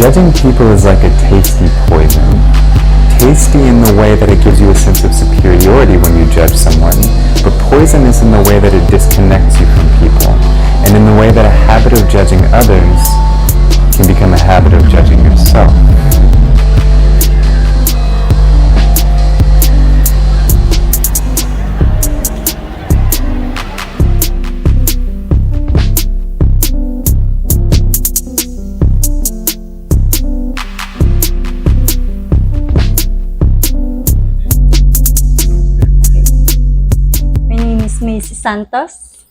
Judging people is like a tasty poison. Tasty in the way that it gives you a sense of superiority when you judge someone, but poisonous in the way that it disconnects you from people, and in the way that a habit of judging others can become a habit of judging yourself. Macy Santos.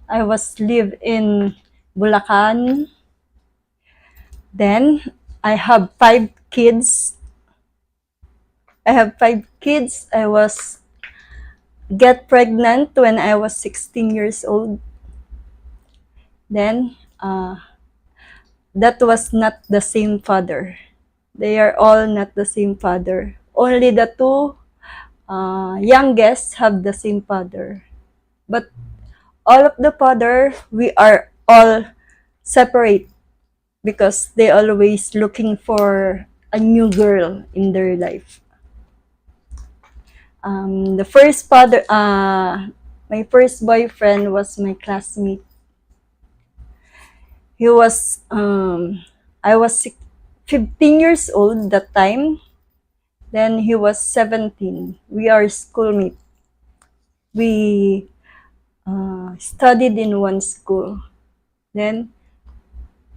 I was live in Bulacan. Then I have 5 kids. I was get pregnant when I was 16 years old. Then that was not the same father. They are all not the same father. Only the 2 youngest have the same father. But all of the father, we are all separate because they always looking for a new girl in their life. The first father, my first boyfriend was my classmate. He was, I was 15 years old that time. Then he was 17. We are schoolmates. We studied in one school. Then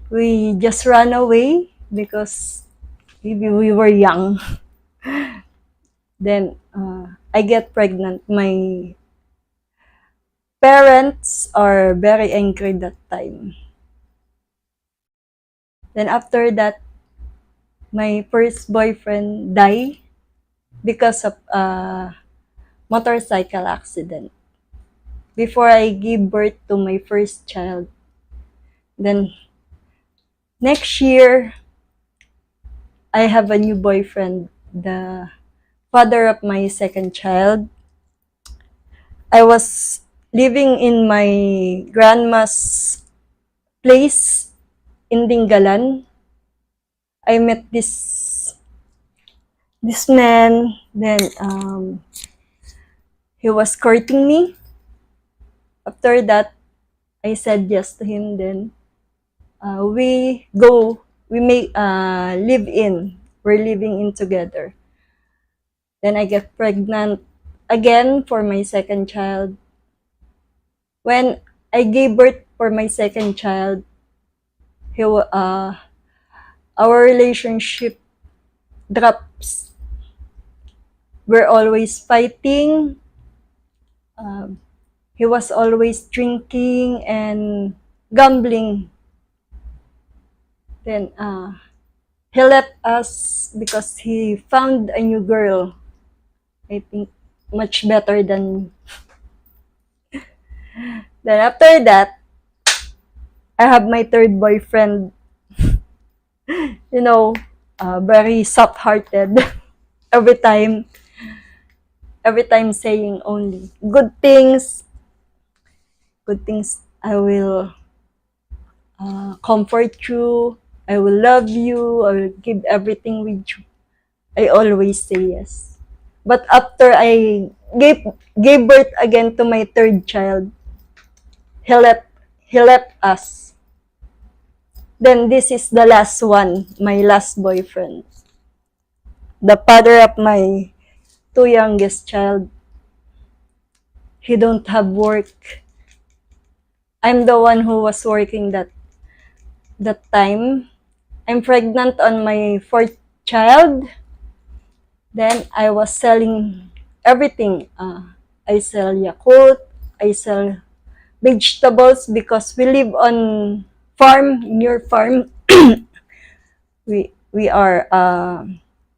we just ran away because we were young. Then I get pregnant. My parents are very angry that time. Then after that, my first boyfriend died because of a motorcycle accident. Before I gave birth to my first child. Then next year, I have a new boyfriend, the father of my second child. I was living in my grandma's place in Dingalan. I met this man. Then he was courting me. After that, I said yes to him. Then we make live in. We're living in together. Then I get pregnant again for my second child. When I gave birth for my second child, our relationship drops. We're always fighting. He was always drinking and gambling. Then he left us because he found a new girl. I think much better than me. Then after that, I have my third boyfriend. You know, very soft-hearted. every time saying only good things. I will comfort you. I will love you. I will give everything with you. I always say yes. But after I gave birth again to my third child, he left us. Then this is the last one, my last boyfriend. The father of my 2 youngest child. He don't have work. I'm the one who was working that time. I'm pregnant on my 4th child. Then I was selling everything. I sell Yakult. I sell vegetables because we live on farm, near farm. we are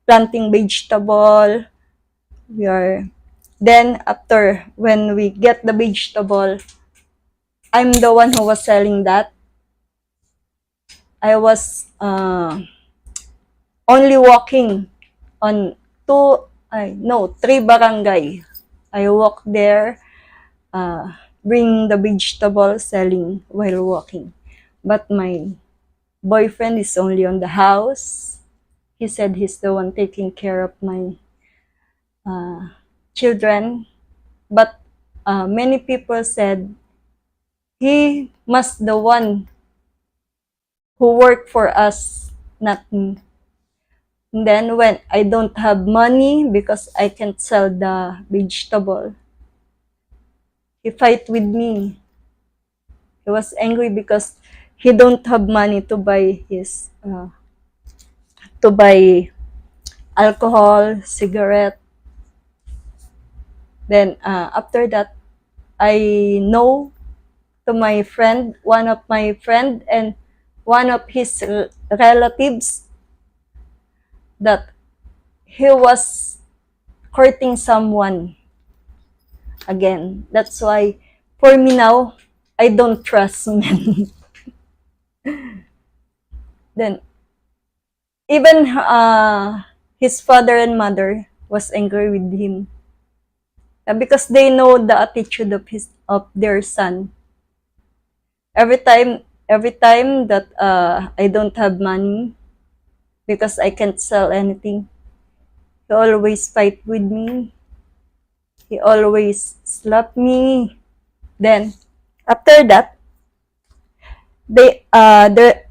planting vegetable. Then after when we get the vegetable, I'm the one who was selling that. I was only walking on 3 barangay. I walk there, bring the vegetable selling while walking. But my boyfriend is only on the house. He said he's the one taking care of my children. But many people said he must the one who work for us, not me. And then when I don't have money because I can't sell the vegetable, he fight with me. He was angry because he don't have money to buy his to buy alcohol, cigarette. Then after that, I know to my friend, one of my friend and one of his relatives, that he was courting someone again. That's why for me now, I don't trust men. Then even his father and mother was angry with him because they know the attitude of their son. Every time that I don't have money because I can't sell anything, he always fight with me. He always slap me. Then after that,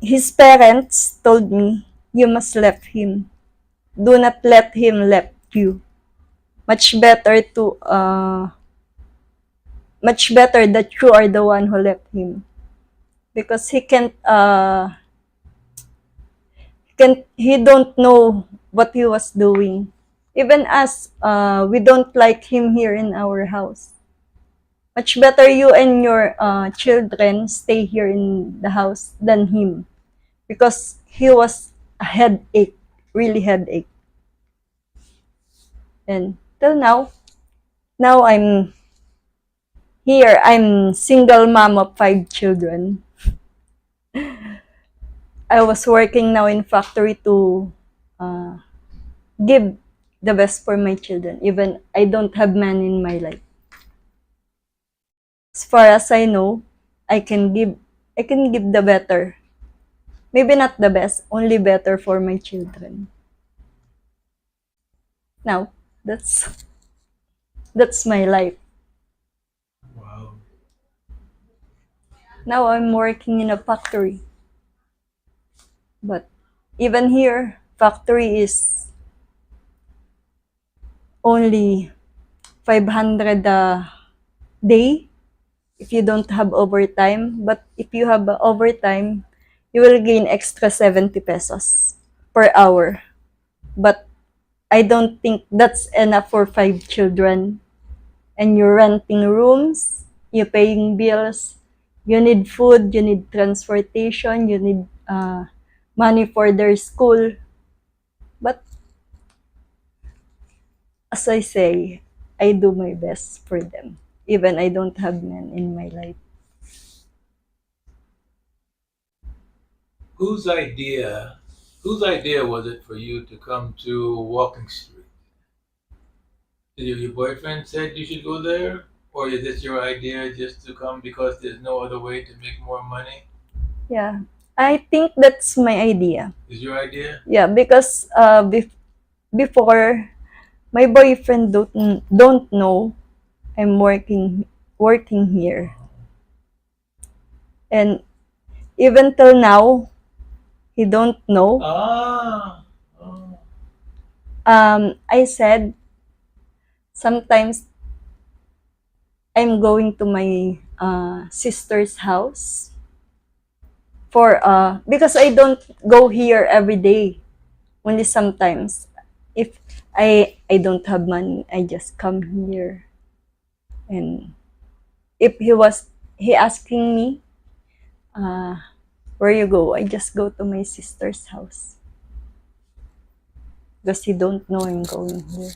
his parents told me, you must left him. Do not let him left you. Much better to much better that you are the one who left him, because he don't know what he was doing. Even us, we don't like him here in our house. Much better you and your children stay here in the house than him, because he was a headache, really headache. And till now I'm here. I'm single mom of 5 children. I was working now in factory to give the best for my children, even I don't have man in my life. As far as I know, I can give the better. Maybe not the best, only better for my children. Now, that's my life. Wow. Now I'm working in a factory. But even here, factory is only 500 a day if you don't have overtime. But if you have overtime, you will gain extra 70 pesos per hour. But I don't think that's enough for 5 children. And you're renting rooms, you're paying bills, you need food, you need transportation, you need money for their school. But as I say, I do my best for them, even I don't have men in my life. Whose idea was it for you to come to Walking Street? Did your boyfriend said you should go there? Or is this your idea just to come because there's no other way to make more money? Yeah, I think that's my idea. Is your idea? Yeah, because before, my boyfriend don't know I'm working here. And even till now, he don't know. Ah. Oh. I said sometimes I'm going to my sister's house for because I don't go here every day. Only sometimes. If I don't have money, I just come here. And if he asking me where you go, I just go to my sister's house. Because he don't know I'm going here.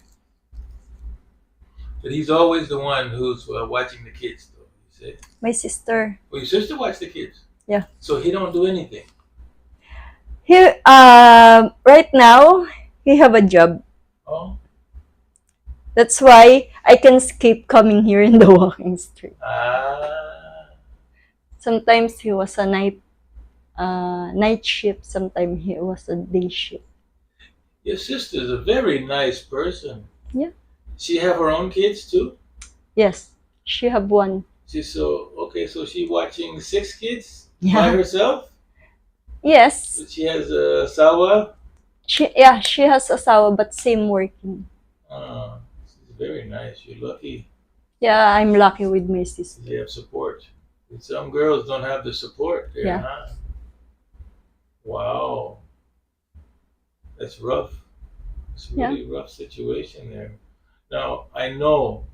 But he's always the one who's watching the kids, though. You see? My sister. Well, your sister watch the kids. Yeah. So he don't do anything. Here, right now, he have a job. Oh. That's why I can keep coming here in the Walking Street. Ah. Sometimes he was a night night shift. Sometimes he was a day shift. Your sister's a very nice person. Yeah. She have her own kids too? Yes, she have one. She's so okay, so she watching 6 kids by Yeah. herself? Yes. She has a Sawa? She has asawa but same working. She's very nice. You're lucky. Yeah, I'm lucky with my sister. You have support. And some girls don't have the support there, Yeah. huh? Wow. That's rough. It's really rough situation there. Now, I know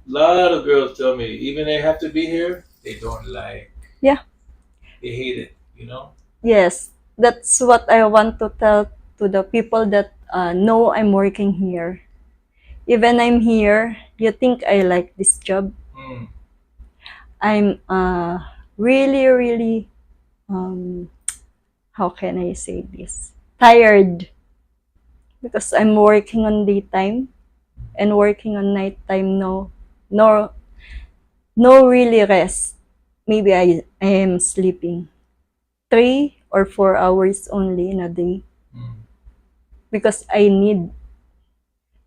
a lot of girls tell me, even they have to be here, they don't like. Yeah. They hate it, you know? Yes, that's what I want to tell to the people that know I'm working here. Even I'm here, you think I like this job. Mm. I'm really, really, how can I say this? Tired. Because I'm working on daytime and working on nighttime. No really rest. Maybe I am sleeping 3 or 4 hours only in a day. Mm. Because I need,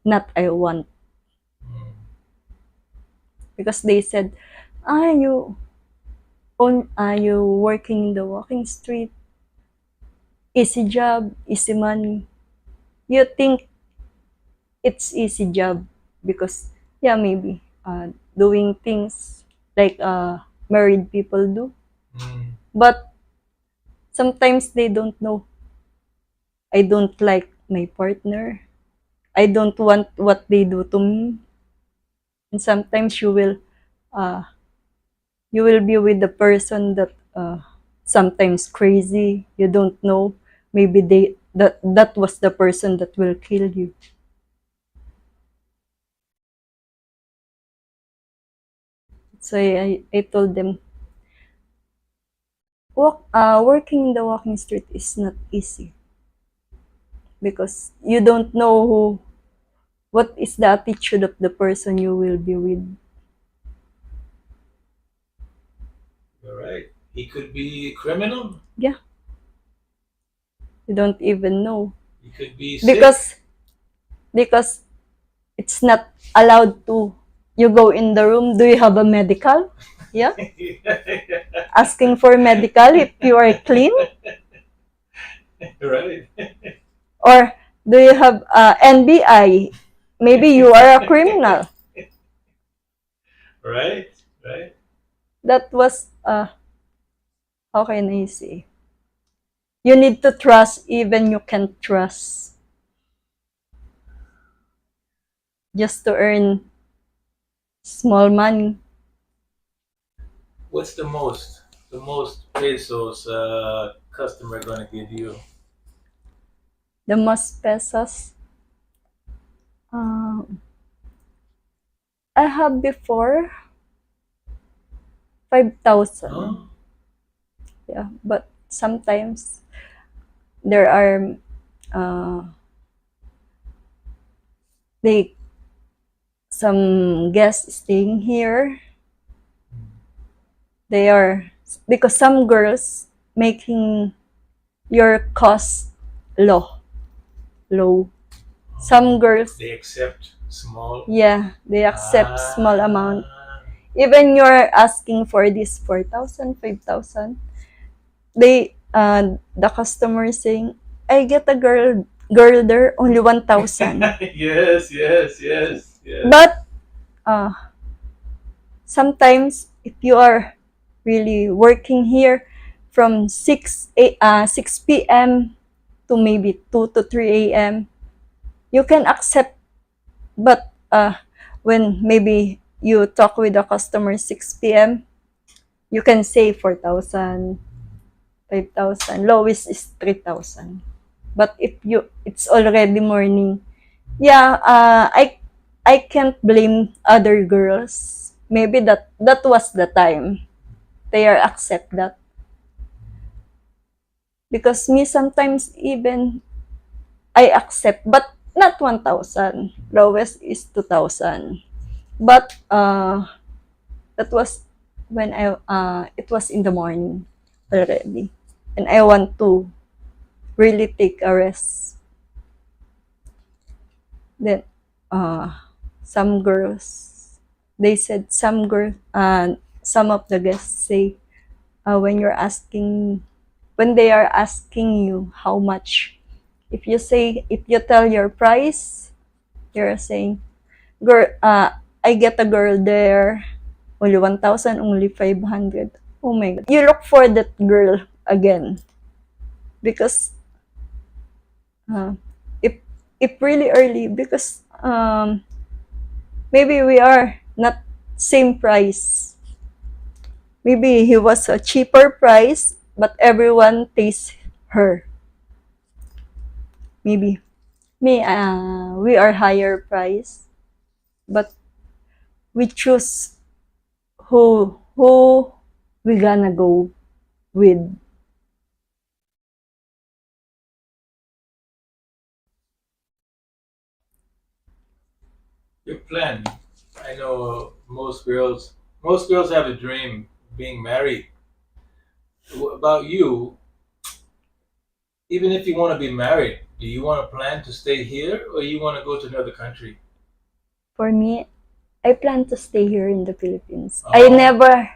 not I want. Mm. Because they said, you working in the walking street, easy job, easy money. You think it's easy job because maybe doing things like married people do, Mm. but sometimes they don't know. I don't like my partner. I don't want what they do to me. And sometimes you will be with the person that sometimes crazy. You don't know. Maybe that was the person that will kill you. So I told them, working in the walking street is not easy because you don't know what is the attitude of the person you will be with. You're right. He could be a criminal. You don't even know He could be sick. because it's not allowed to. You go in the room, do you have a medical? Yeah. Asking for medical if you are clean. Right. Or do you have NBI? Maybe you are a criminal. Right. That was, how can I say? You need to trust even you can't trust. Just to earn small money. What's the most pesos customer gonna give you? The most pesos. I have before 5,000. Huh? Yeah, but sometimes there are some guests staying here. They are, because some girls making your cost low. Some girls, They accept small. they accept small amount. Even you're asking for this 4,000, 5,000, they the customer saying, I get a girl there only 1,000. Yes. But sometimes if you are really working here from 6 p.m. to maybe 2 to 3 a.m., you can accept. But when maybe you talk with the customer 6 p.m., you can say 4,000, 5,000. Lowest is 3,000. But if it's already morning, I can't blame other girls. Maybe that was the time they are accept that. Because me sometimes even I accept, but not 1,000. Lowest is 2,000. But that was when it was in the morning. already. And I want to really take a rest. Then, some girls, they said some of the guests say, when they are asking you how much, if you tell your price, you're saying, girl, I get a girl there, only 1,000, only 500. Oh my God. You look for that girl again. Because, if really early, because, maybe we are not same price. Maybe he was a cheaper price, but everyone tastes her. Maybe we are higher price, but we choose who we gonna go with. Your plan. I know most girls have a dream being married. About you, even if you want to be married, do you want to plan to stay here or you want to go to another country? For me, I plan to stay here in the Philippines. Oh. I never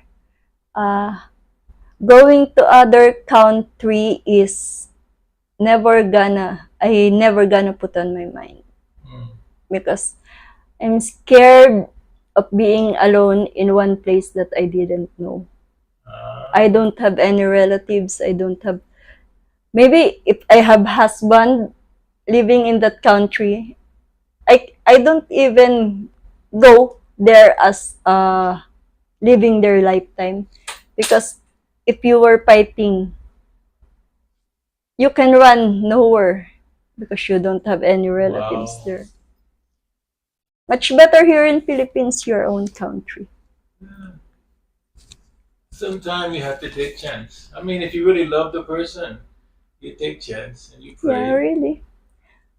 going to other country is I never gonna put on my mind, because I'm scared of being alone in one place that I didn't know. I don't have any relatives. I don't have. Maybe if I have husband living in that country, I don't even go there as living their lifetime, because if you were fighting, you can run nowhere because you don't have any relatives Wow. there. Much better here in Philippines, your own country. Sometimes you have to take chance. I mean, if you really love the person, you take chance and you pray. Yeah, really.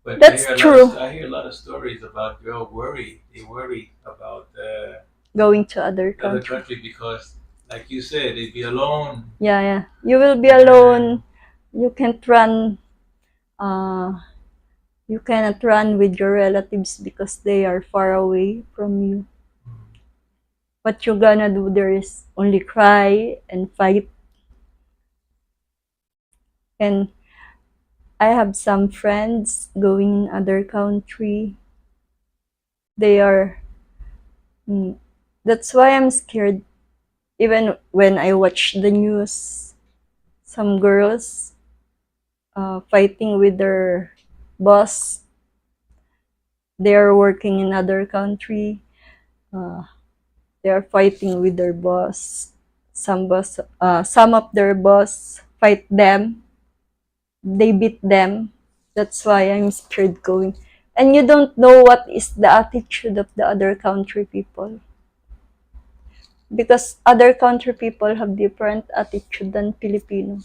But That's true. I hear a lot of stories about girls worry. They worry about Going to other other country. country because, like you said, they'd be alone. Yeah. You will be alone. You can't run. You cannot run with your relatives because they are far away from you. What you gonna do there is only cry and fight. And I have some friends going in other country. They are. That's why I'm scared. Even when I watch the news, some girls fighting with their boss. They are working in other country. They are fighting with their boss. Some of their boss fight them. They beat them. That's why I'm scared going. And you don't know what is the attitude of the other country people. Because other country people have different attitude than Filipino.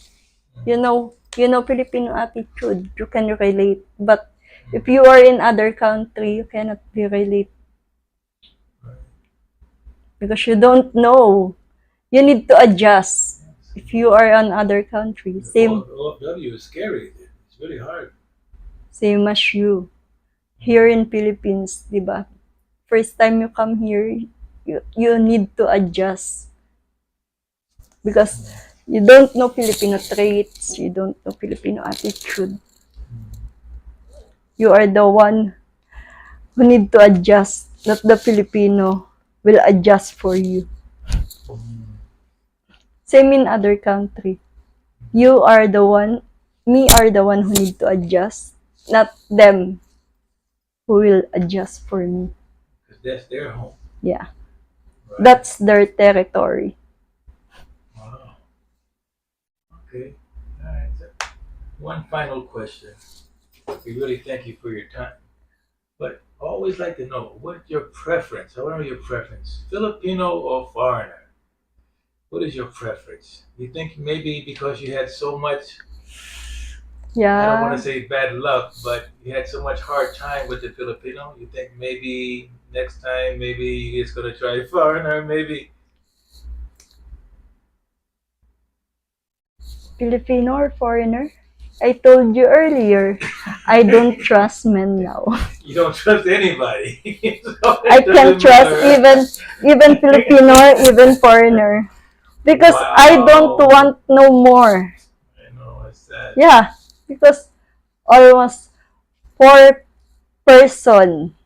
You know Filipino attitude, you can relate. But if you are in other country, you cannot be relate. Because you don't know. You need to adjust if you are on other country. Same OFW is scary. It's really hard. Same as you. Here in Philippines, di ba? First time you come here, you need to adjust. Because you don't know Filipino traits, you don't know Filipino attitude. You are the one who need to adjust, not the Filipino will adjust for you. Same in other country. Me are the one who need to adjust, not them who will adjust for me. Because that's their home. Yeah. Right? That's their territory. Wow. Okay. All right. So one final question. We really thank you for your time. But I always like to know what your preference. I want to know your preference. Filipino or foreigner? What is your preference? You think maybe because you had so much, I don't want to say bad luck, but you had so much hard time with the Filipino, you think maybe next time, maybe you're just going to try foreigner, maybe? Filipino or foreigner? I told you earlier, I don't trust men now. You don't trust anybody. So I it can't doesn't trust matter. even Filipino or even foreigner. Because I don't Wow. want no more. I know, it's sad. Yeah, because almost 4 person.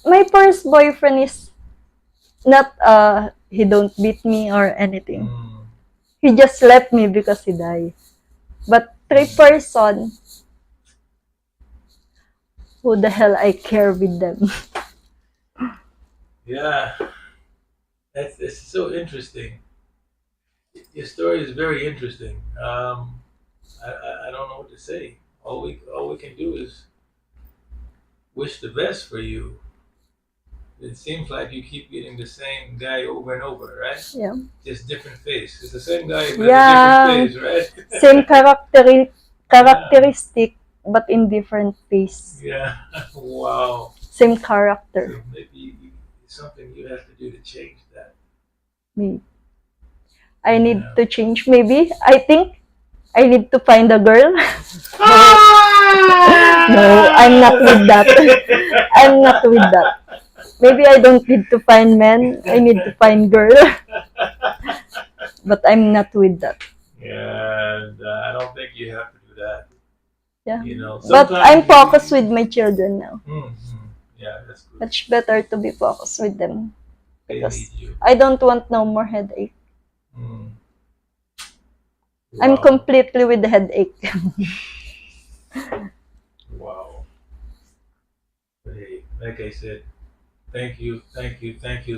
My first boyfriend is not he don't beat me or anything. Mm. He just left me because he died. But 3 person, who the hell I care with them? Yeah, it's so interesting. Your story is very interesting. I don't know what to say. All we can do is wish the best for you. It seems like you keep getting the same guy over and over, right? Yeah. Just different face. It's the same guy but Yeah. a different face, right? Same characteristic but in different face. Yeah. Wow. Same character. So maybe it's something you have to do to change that. Me. I need Yeah. to change. Maybe I think I need to find a girl. No, I'm not with that. I'm not with that. Maybe I don't need to find men. I need to find girl. But I'm not with that. Yeah, and I don't think you have to do that. Yeah. You know, But sometimes I'm focused with my children now. Yeah, that's good. Much better to be focused with them. They Because need you. I don't want no more headache. Mm. I'm Wow. completely with the headache. Wow. But hey, like I said, thank you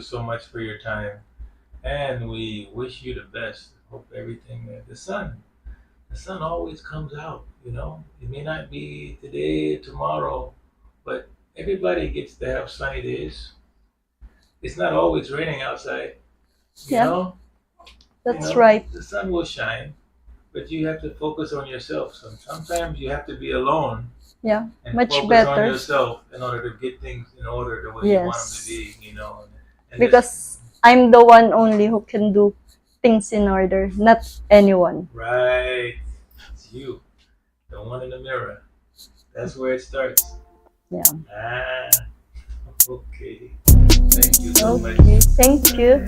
so much for your time, and we wish you the best. Hope everything. The sun always comes out. You know, it may not be today, tomorrow, but everybody gets to have sunny days. It's not always raining outside. You Yeah. know, That's right. The sun will shine, but you have to focus on yourself. Sometimes you have to be alone Yeah. and Much focus better. on yourself in order to get things in order the way you want them to Yes. be. You know, and Because I'm the one only who can do things in order, not anyone. right, it's you, the one in the mirror. That's where it starts. Yeah. Ah, okay. Thank you so much. Okay. Thank you.